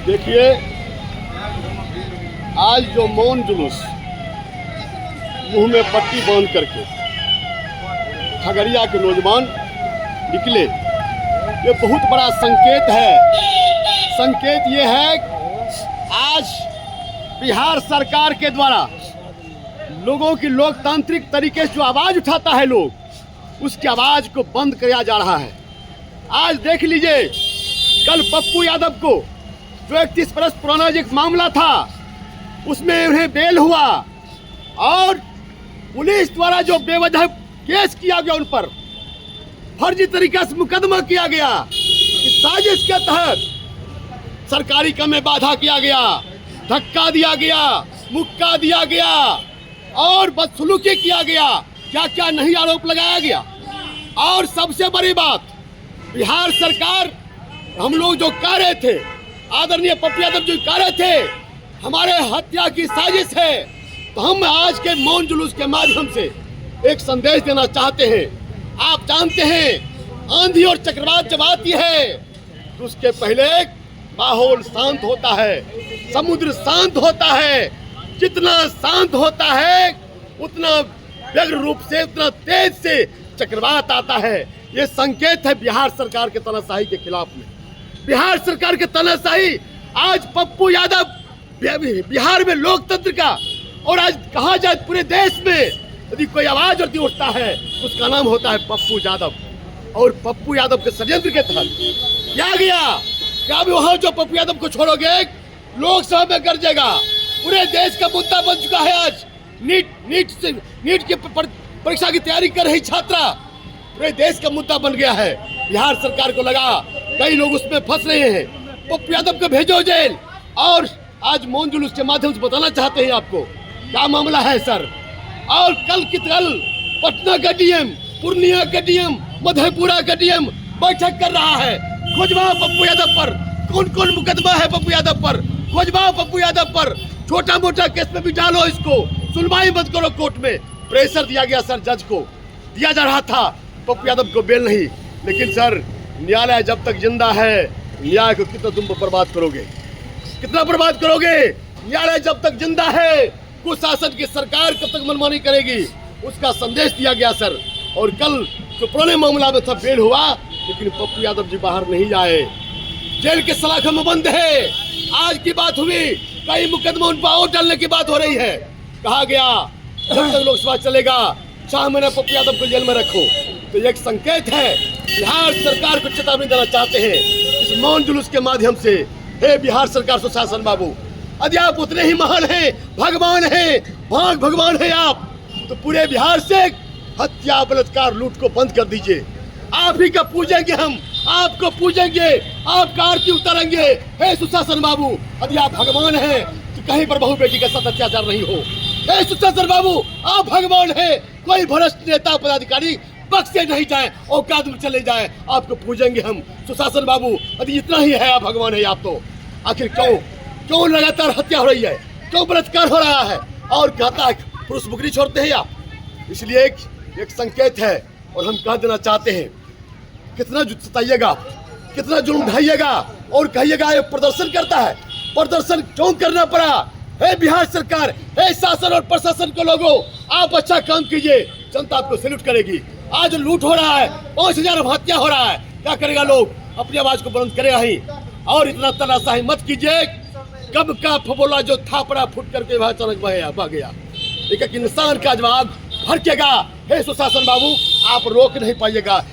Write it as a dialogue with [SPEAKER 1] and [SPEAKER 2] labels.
[SPEAKER 1] देखिए, आज जो मौन जुलूस मुंह में पट्टी बांध करके खगड़िया के नौजवान निकले, ये बहुत बड़ा संकेत है। संकेत ये है आज बिहार सरकार के द्वारा लोगों की लोकतांत्रिक तरीके से जो आवाज़ उठाता है लोग, उसकी आवाज़ को बंद किया जा रहा है। आज देख लीजिए, कल पप्पू यादव को जो 31 बरस पुराना एक मामला था, उसमें उन्हें बेल हुआ और पुलिस द्वारा जो बेवजह केस किया गया, उन पर फर्जी तरीके से मुकदमा किया गया। इस साजिश के तहत सरकारी काम में बाधा किया गया, धक्का दिया गया, मुक्का दिया गया और बदसलूकी किया गया। क्या क्या नहीं आरोप लगाया गया। और सबसे बड़ी बात, बिहार सरकार, हम लोग जो कह रहे थे, आदरणीय पप्पू यादव जो कह रहे थे हमारे हत्या की साजिश है, तो हम आज के मौन जुलूस के माध्यम से एक संदेश देना चाहते हैं। आप जानते हैं, आंधी और चक्रवात जब आती है तो उसके पहले माहौल शांत होता है, समुद्र शांत होता है। जितना शांत होता है उतना व्यग्र रूप से, उतना तेज से चक्रवात आता है। ये संकेत है बिहार सरकार के तानाशाही के खिलाफ में। बिहार सरकार के तानाशाही, आज पप्पू यादव बिहार में लोकतंत्र का, और आज कहा जाए पूरे देश में यदि कोई आवाज यदि उठता है उसका नाम होता है पप्पू यादव। और पप्पू यादव के षड्यंत्र के तहत क्या गया, क्या भी वहां जो पप्पू यादव को छोड़ोगे लोकसभा में गरजेगा। पूरे देश का मुद्दा बन चुका है। आज नीट की परीक्षा की तैयारी कर रही छात्रा पूरे देश का मुद्दा बन गया है। बिहार सरकार को लगा कई लोग उसमें फंस रहे हैं, पप्पू यादव को भेजो जेल। और आज मौन जुलूस के माध्यम से बताना चाहते हैं आपको क्या मामला है सर। और कल पटना का डीएम, पूर्णिया का डीएम, मधेपुरा का डीएम बैठक कर रहा है। खोजवाओ पप्पू यादव पर, कौन कौन मुकदमा है पप्पू यादव पर, खोजवाओ पप्पू यादव पर। छोटा मोटा केस में भी डालो इसको, सुनवाई मत करो कोर्ट में। प्रेशर दिया गया सर, जज को दिया जा रहा था पप्पू यादव को बेल नहीं। लेकिन सर, न्यायालय जब तक जिंदा है, न्याय को कितना तुम बर्बाद करोगे, कितना बर्बाद करोगे। न्यायालय जब तक जिंदा है, कुशासन की सरकार कब तक मनमानी करेगी, उसका संदेश दिया गया सर। और कल जो पुराने मामला में था बेल हुआ, लेकिन पप्पू यादव जी बाहर नहीं आए, जेल के सलाखों में बंद है। आज की बात हुई, कई मुकदमा उन पर और डालने की बात हो रही है। कहा गया जब तक लोकसभा चलेगा 6 महीने पप्पू यादव को जेल में रखो। तो एक संकेत है, बिहार सरकार को चेतावनी देना चाहते हैं इस मौन जुलूस के माध्यम से। हे बिहार सरकार, सुशासन बाबू, यदि आप उतने ही महान हैं, भगवान हैं, भगवान हैं आप, तो पूरे बिहार से हत्या, बलात्कार, लूट को बंद कर दीजिए। आप ही का पूजेंगे हम, आपको पूजेंगे, आपका आरती उतारेंगे। हे सुशासन बाबू, यदि आप भगवान हैं तो कहीं पर बहू बेटी के साथ अत्याचार नहीं हो। हे सुशासन बाबू, आप भगवान हैं, कोई भ्रष्ट नेता पदाधिकारी बख्शे नहीं जाए, औकात में चले जाए, आपको पूजेंगे हम। सुशासन बाबू, यदि इतना ही है आप भगवान है आप, तो आखिर क्यों लगातार हत्या हो रही है, क्यों बलात्कार हो रहा है। और कहता है पुरुष मुकरी छोड़ते हैं आप। इसलिए एक संकेत है, और हम कह देना चाहते हैं, कितना सताइएगा, कितना जुल्म ढाइएगा और कहिएगा ये प्रदर्शन करता है। प्रदर्शन क्यों करना पड़ा। हे बिहार सरकार, हे शासन और प्रशासन के लोगों, आप अच्छा काम कीजिए, जनता आपको सैल्यूट करेगी। आज लूट हो रहा है, 5000 हत्या हो रहा है, क्या करेगा लोग, अपनी आवाज को बुलंद करेगा ही। और इतना तनाशाही मत कीजिए, कब का फबोला जो था पड़ा फुट करके वह अचानक बह गया। एक इंसान का जवाब भड़केगा। हे सुशासन बाबू, आप रोक नहीं पाइएगा,